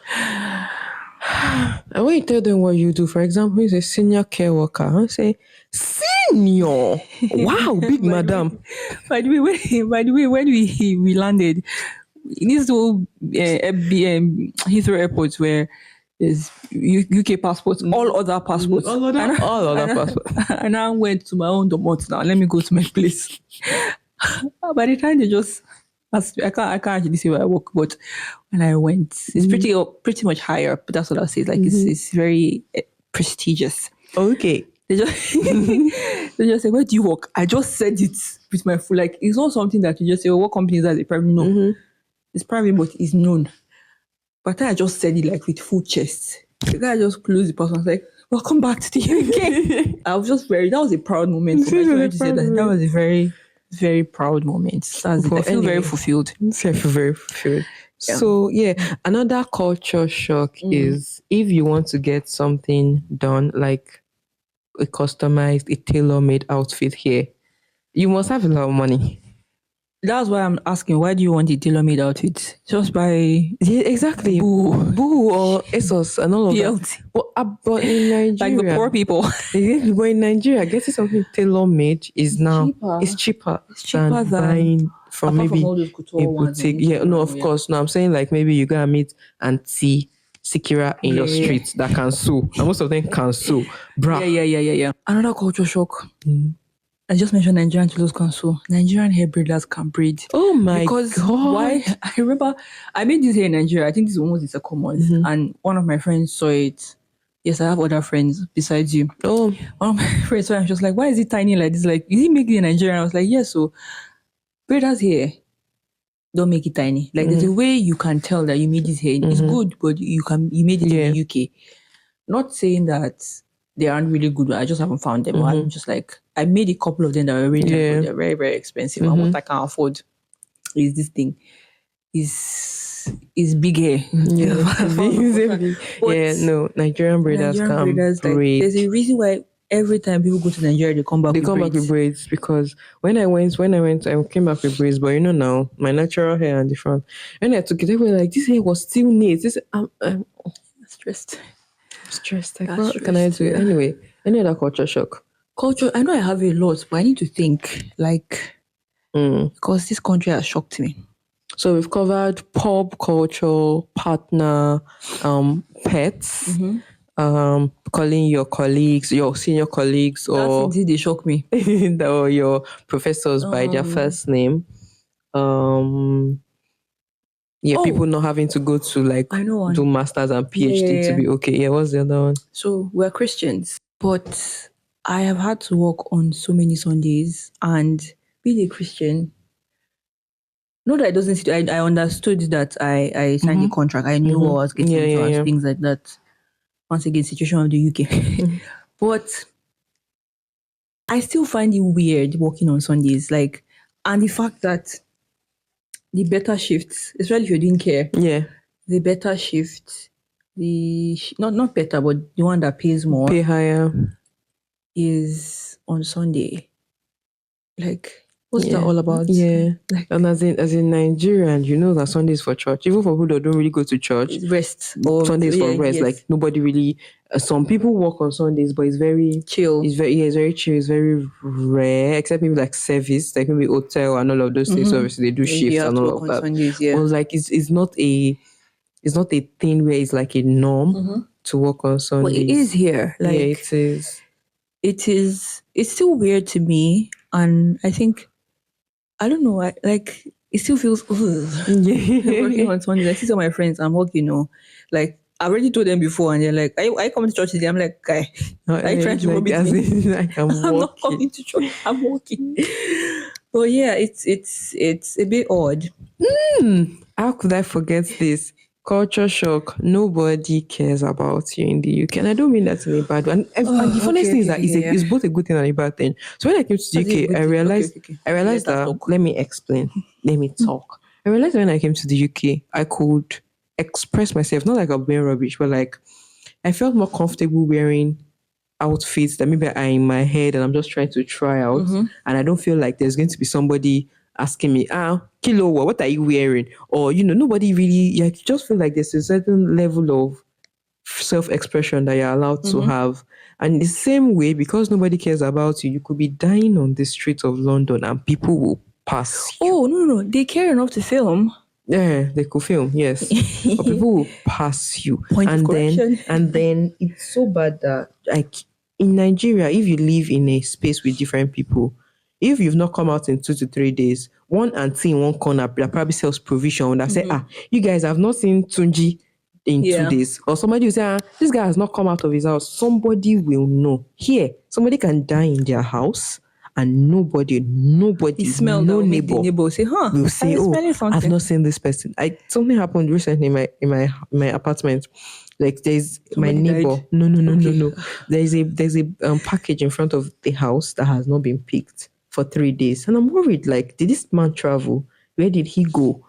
[SPEAKER 1] And when you tell them what you do, for example, he's a senior care worker, I say, senior! Wow, big madam.
[SPEAKER 2] By the way, when we landed in this whole Heathrow airport where there's UK passports, all other passports,
[SPEAKER 1] All other passports.
[SPEAKER 2] and I went to my own domot now. Let me go to my place. By the time they just, I can't actually see where I work, but when I went, it's pretty much higher. But that's what I'll say. Like it's very prestigious.
[SPEAKER 1] Okay.
[SPEAKER 2] They just they just say, where do you work? I just said it with my full, like it's not something that you just say, oh, what company is that? It's private. No, it's private, but it's known. But I just said it like with full chest. The guy just closed the person. I was like, welcome back to the UK. I was just that was a proud moment for me. I wanted to say that was a very, very proud moment. I feel very fulfilled.
[SPEAKER 1] I feel very fulfilled. Yeah. So another culture shock is if you want to get something done, like a customized, a tailor-made outfit here, you must have a lot of money.
[SPEAKER 2] That's why I'm asking, why do you want a tailor-made outfit? Just by
[SPEAKER 1] exactly Boo or ASOS and all of that. But in Nigeria,
[SPEAKER 2] like the poor people.
[SPEAKER 1] But in Nigeria, getting something tailor-made is now cheaper. It's cheaper than buying from maybe
[SPEAKER 2] from all those
[SPEAKER 1] a boutique. Yeah, no, of course. No, I'm saying like maybe you gotta meet Auntie Sikira in your street that can sew. And most of them can sew.
[SPEAKER 2] Yeah. Another culture shock. I just mentioned Nigerian tailors can sew. Nigerian hair braiders can braid.
[SPEAKER 1] Oh my
[SPEAKER 2] God. Why? I remember I made this hair in Nigeria. I think this is almost a common. And one of my friends saw it. Yes, I have other friends besides you.
[SPEAKER 1] Oh.
[SPEAKER 2] One of my friends saw it and she was like, why is it tiny like this? Like, is he making it in Nigeria? I was like, yes, so braiders hair don't make it tiny. Like there's a way you can tell that you made this hair. It's good, but you made it in the UK. Not saying that they aren't really good. I just haven't found them. I'm just like, I made a couple of them that were really good. They're very, very expensive. And what I can afford is this thing. Is big hair.
[SPEAKER 1] No, Nigerian braiders can braid.
[SPEAKER 2] There's a reason why every time people go to Nigeria, they come back with
[SPEAKER 1] braids, because when I went, I came back with braids, but now my natural hair and the front. When I took it, they were like, this hair was still neat. I'm
[SPEAKER 2] stressed.
[SPEAKER 1] Like, what can I do? Anyway, any other culture shock?
[SPEAKER 2] I know I have a lot, but I need to think, like, because this country has shocked me.
[SPEAKER 1] So we've covered pop culture, partner, pets, calling your colleagues, your senior colleagues, or
[SPEAKER 2] indeed they shock me,
[SPEAKER 1] or your professors by their first name. People not having to go to do masters and PhD to be okay. Yeah, what's the other one?
[SPEAKER 2] So we're Christians, but I have had to work on so many Sundays, and being a Christian, not that it doesn't. I understood that I signed a contract. I knew what I was getting into and things like that. Once again, situation of the UK. But I still find it weird working on Sundays. And the fact that the better shifts, especially if you're doing care.
[SPEAKER 1] Yeah.
[SPEAKER 2] The better shift, not better, but the one that pays more.
[SPEAKER 1] Pay higher.
[SPEAKER 2] Is on Sunday. What's that all about?
[SPEAKER 1] Yeah. And as in Nigerian, you know that Sunday is for church. Even for people that don't really go to church.
[SPEAKER 2] It's rest.
[SPEAKER 1] Sunday is for rest. Yes. Nobody really some people work on Sundays, but it's very
[SPEAKER 2] chill.
[SPEAKER 1] It's very chill. It's very rare, except maybe service, like maybe hotel and all of those things. So obviously they do shifts and all of that.
[SPEAKER 2] Sundays,
[SPEAKER 1] but it's not a thing where it's like a norm to work on Sundays.
[SPEAKER 2] Well, it is here.
[SPEAKER 1] It is.
[SPEAKER 2] It's still weird to me, and I think I don't know. It still feels working on Sundays. I see some of my friends. I'm working, I already told them before, and they're like, "Are you coming to church today?" I'm like, "Guy, are you trying to rob me?" I'm not coming to church. I'm working. But yeah, it's a bit odd.
[SPEAKER 1] How could I forget this? Culture shock. Nobody cares about you in the UK. And I don't mean that in a bad way. And the funniest thing is that it's both a good thing and a bad thing. So when I came to the UK, I realized that, let me explain. Let me talk. I realized when I came to the UK, I could express myself. Not like I'm being rubbish, but like I felt more comfortable wearing outfits that maybe are in my head and I'm just trying to try out. And I don't feel like there's going to be somebody asking me, Kilo, what are you wearing? Or, nobody really, I just feel like there's a certain level of self-expression that you're allowed to have. And the same way, because nobody cares about you, you could be dying on the streets of London and people will pass you.
[SPEAKER 2] Oh, no. They care enough to film.
[SPEAKER 1] Yeah, they could film, yes. But people will pass you.
[SPEAKER 2] Point of correction.
[SPEAKER 1] And then it's so bad that like in Nigeria, if you live in a space with different people, if you've not come out in 2 to 3 days, one auntie in one corner that probably sells provision would have said, you guys have not seen Tunji in 2 days. Or somebody will say, this guy has not come out of his house. Somebody will know. Here, somebody can die in their house and nobody,
[SPEAKER 2] Smell
[SPEAKER 1] no
[SPEAKER 2] the
[SPEAKER 1] neighbor
[SPEAKER 2] will say,
[SPEAKER 1] will say, I've not seen this person. Something happened recently in my apartment. Like there's
[SPEAKER 2] Somebody
[SPEAKER 1] my neighbor.
[SPEAKER 2] died?
[SPEAKER 1] No. There's a package in front of the house that has not been picked for 3 days, and I'm worried. Like, did this man travel? Where did he go?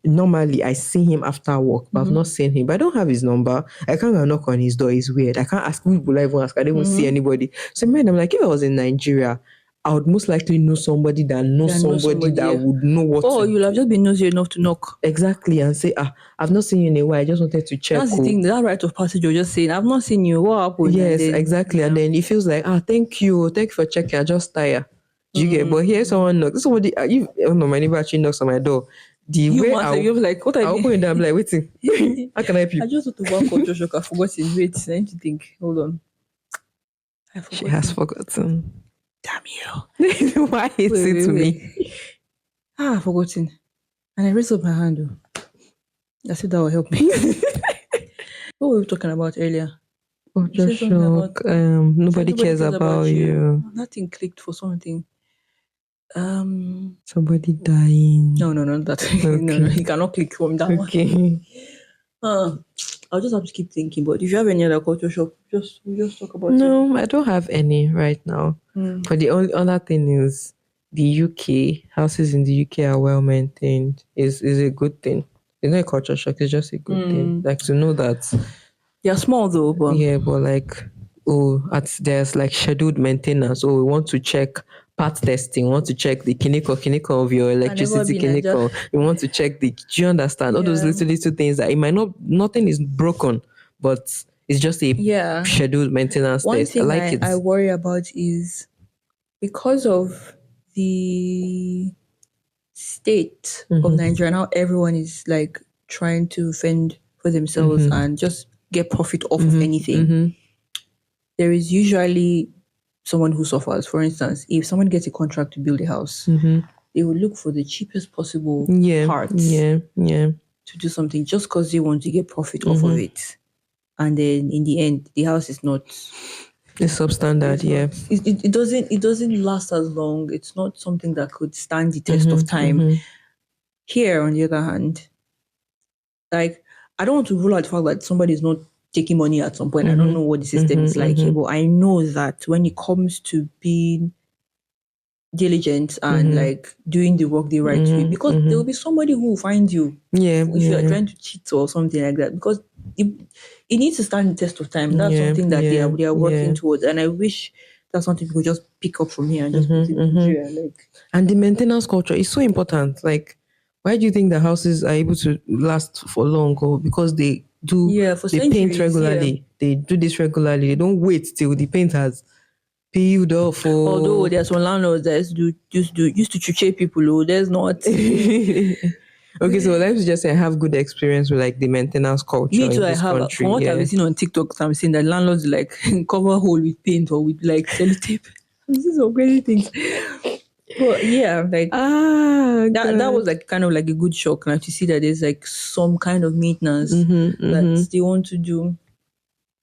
[SPEAKER 1] Normally I see him after work, but I've not seen him. But I don't have his number. I can't go knock on his door. It's weird. I can't ask. Who will I even ask? I don't even see anybody. So man, I'm like, if I was in Nigeria, I would most likely know somebody that knows somebody that would know what.
[SPEAKER 2] Oh, you'll have just been nosy enough to knock.
[SPEAKER 1] Exactly, and say, I've not seen you in a while. I just wanted to check.
[SPEAKER 2] That's the thing. That rite of passage, you're just saying, I've not seen you. What happened?
[SPEAKER 1] Yes, exactly. And then it feels like, thank you for checking. I just tired. Do you get? But here, someone knocks. Somebody, my neighbor actually knocks on my door.
[SPEAKER 2] You're like, what are you?
[SPEAKER 1] I'll open it. I'm like, waiting. How can I help you?
[SPEAKER 2] I just want to work culture shock. I forgot it. Wait, I need to think. Hold on.
[SPEAKER 1] She has forgotten.
[SPEAKER 2] Damn you.
[SPEAKER 1] Why is it to me?
[SPEAKER 2] I've forgotten. And I raised up my hand. I said that will help me. What were we talking about earlier?
[SPEAKER 1] Culture shock. Nobody cares about you.
[SPEAKER 2] Nothing clicked for something.
[SPEAKER 1] Somebody dying.
[SPEAKER 2] No, that. Okay. No, he cannot click from that one.
[SPEAKER 1] Okay.
[SPEAKER 2] I'll just have to keep thinking. But if you have any other culture shock, we'll just talk about it.
[SPEAKER 1] No, I don't have any right now. But the only other thing is the UK houses in the UK are well maintained. Is a good thing. It's not a culture shock. It's just a good thing. Like to know that
[SPEAKER 2] they're small though. But
[SPEAKER 1] like there's like scheduled maintenance. We want to check part testing. We want to check the kiniko of your electricity kiniko. We want to check do you understand? All those little things that it might nothing is broken, but it's just a scheduled maintenance
[SPEAKER 2] one
[SPEAKER 1] test.
[SPEAKER 2] thing
[SPEAKER 1] I like it.
[SPEAKER 2] I worry about is because of the state of Nigeria, now everyone is like trying to fend for themselves and just get profit off of anything. There is usually someone who suffers. For instance, if someone gets a contract to build a house, they will look for the cheapest possible parts to do something just because they want to get profit off of it. And then in the end, the house is not...
[SPEAKER 1] It's substandard,
[SPEAKER 2] It doesn't last as long. It's not something that could stand the test of time. Here, on the other hand, like, I don't want to rule out the fact that somebody is not taking money at some point. I don't know what the system is like here, but I know that when it comes to being diligent and like doing the work the right way, because there will be somebody who will find you if you are trying to cheat or something like that, because it needs to stand the test of time. That's something that they are working towards, and I wish that's something we could just pick up from here and just put it in Nigeria.
[SPEAKER 1] And the maintenance culture is so important. Like, why do you think the houses are able to last for long? Or because they they paint regularly. They do this regularly. They don't wait till the paint has peeled off.
[SPEAKER 2] Although there's some landlords that used to chuche people. There's not.
[SPEAKER 1] Okay, so let's just say I have good experience with like the maintenance culture.
[SPEAKER 2] Me too.
[SPEAKER 1] In this country.
[SPEAKER 2] From what I've seen on TikTok, I'm seeing that landlords like cover hole with paint or with like sellotape. I'm seeing some crazy things. But yeah, like that was like kind of like a good shock now to see that there's like some kind of maintenance that they want to do.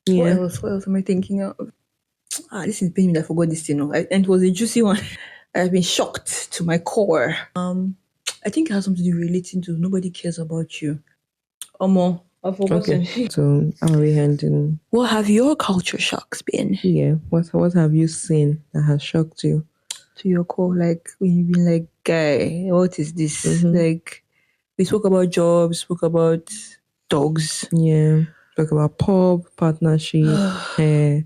[SPEAKER 2] Yeah. What else am I thinking of? This is paining me that I forgot this thing. And it was a juicy one. I've been shocked to my core. I think it has something to do relating to nobody cares about you. Omo, I've forgotten.
[SPEAKER 1] Okay. So how are we handling?
[SPEAKER 2] What have your culture shocks been?
[SPEAKER 1] Yeah. What have you seen that has shocked you?
[SPEAKER 2] To your core, like when you've been like, guy, what is this? Like, we spoke about jobs, spoke about dogs.
[SPEAKER 1] Yeah. Talk about pub, partnership, hair,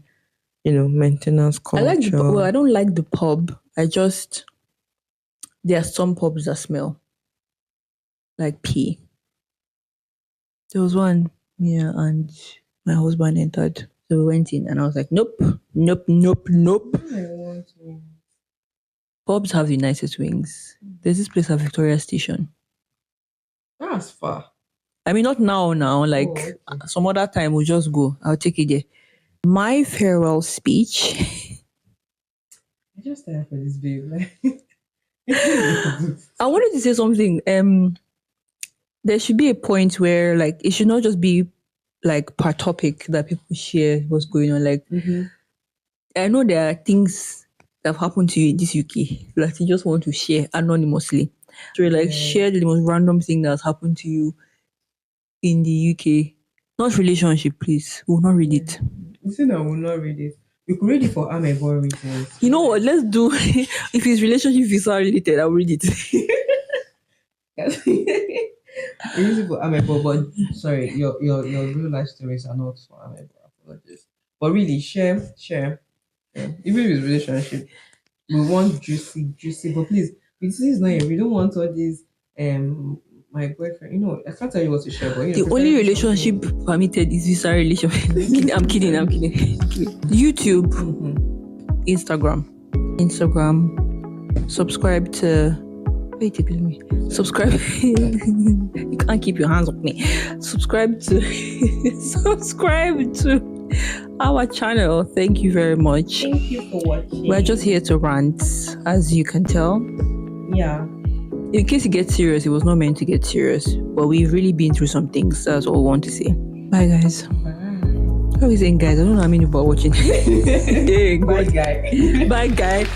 [SPEAKER 1] maintenance
[SPEAKER 2] I like the
[SPEAKER 1] culture.
[SPEAKER 2] well, I don't like the pub. There are some pubs that smell like pee. There was one, yeah, and my husband entered. So we went in and I was like, nope, nope, nope, nope. Pubs have the nicest wings. There's this place at Victoria Station.
[SPEAKER 1] That's far.
[SPEAKER 2] I mean, not now, like
[SPEAKER 1] okay.
[SPEAKER 2] some other time we'll just go. I'll take it there. My farewell speech.
[SPEAKER 1] I just tired for this babe.
[SPEAKER 2] I wanted to say something. There should be a point where like it should not just be like per topic that people share what's going on. Like I know there are things that have happened to you in this UK that you just want to share anonymously. So like share the most random thing that's happened to you in the UK. Not relationship, please. We'll not read it.
[SPEAKER 1] You say that we'll not read it. You could read it for amicable reasons.
[SPEAKER 2] You know what? Let's do if it's relationship visa related, I'll read it.
[SPEAKER 1] Read it for amicable, but sorry, your real life stories are not for amicable. Apologies. But really, share. Yeah. Even with relationship, we want juicy. But please, this is not. We don't want all these. My boyfriend. I can't tell you what to share. But
[SPEAKER 2] the only relationship permitted is visa relationship. I'm kidding. YouTube, Instagram. Subscribe to. Wait, excuse me. Subscribe. You can't keep your hands off me. Subscribe to our channel. Thank you very much.
[SPEAKER 1] Thank you for watching.
[SPEAKER 2] We're just here to rant, as you can tell.
[SPEAKER 1] Yeah.
[SPEAKER 2] In case it gets serious, it was not meant to get serious. But we've really been through some things. That's all I want to say. Bye, guys.
[SPEAKER 1] Bye.
[SPEAKER 2] How are you saying, guys? I don't know how many people are watching.
[SPEAKER 1] Bye, guy.
[SPEAKER 2] Bye, guy.